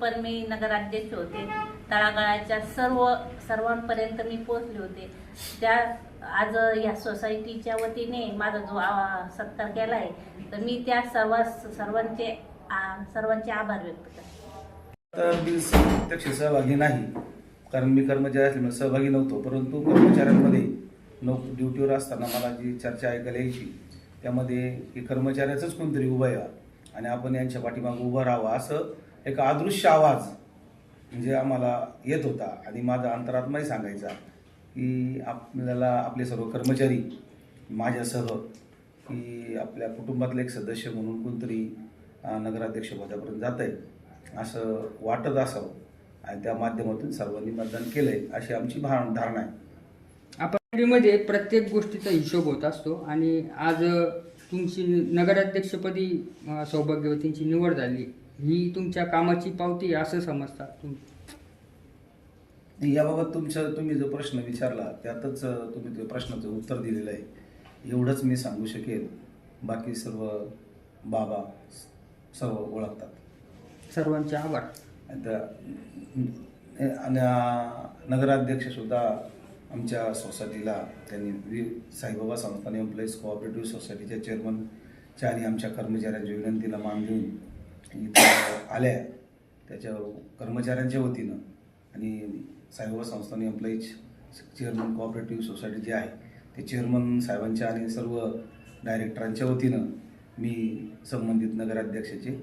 पण मी नगराध्यक्ष होते. तळागाळाच्या सर्वांपर्यंत मी पोहोचले होते. त्या आज या सोसायटीच्या वतीने माझा जो सत्कार केला आहे, तर मी त्या सर्वांचे आभार व्यक्त करते. तर मी प्रत्यक्ष सहभागी नाही, कारण मी कर्मचारी असल्यामुळे सहभागी नव्हतो. परंतु कर्मचाऱ्यांमध्ये ड्युटीवर असताना मला जी चर्चा ऐकायला यायची, त्यामध्ये की कर्मचाऱ्याचंच कोणतरी उभं यावं आणि आपण यांच्या पाठीमागे उभं राहावं, असं एक अदृश्य आवाज म्हणजे आम्हाला येत होता. आणि माझा अंतरात्माही सांगायचा की आपल्याला आपले सर्व कर्मचारी माझ्यासह की आपल्या कुटुंबातलं एक सदस्य म्हणून कोणतरी नगराध्यक्ष पदापर्यंत जात आहे असं वाटत असावं, आणि त्या माध्यमातून सर्वांनी मतदान केलंय अशी आमची धारणा आहे. मध्ये प्रत्येक गोष्टीचा हिशोब होत असतो आणि आज तुमची नगराध्यक्षपदी सौभाग्यवतींची निवड झाली, ही तुमच्या कामाची पावती असं समजता तुम्ही? याबाबत तुम्ही जो प्रश्न विचारला त्यातच तुम्ही त्या प्रश्नाचं उत्तर दिलेलं आहे, एवढंच मी सांगू शकेल. बाकी सर्व बाबा सर्व ओळखतात. सर्वांचे आभार. आणि नगराध्यक्षसुद्धा आमच्या सोसायटीला त्यांनी साईबाबा संस्थान एम्प्लॉईज कोऑपरेटिव्ह सोसायटीच्या चेअरमनच्या आणि आमच्या कर्मचाऱ्यांच्या विनंतीला मान देऊन इथं आल्या. त्याच्या कर्मचाऱ्यांच्या वतीनं आणि साईबाबा संस्थान एम्प्लॉईज चेअरमन कोऑपरेटिव्ह सोसायटी जे आहे ते चेअरमन साहेबांच्या आणि सर्व डायरेक्टरांच्या वतीनं मी संबंधित नगराध्यक्षाचे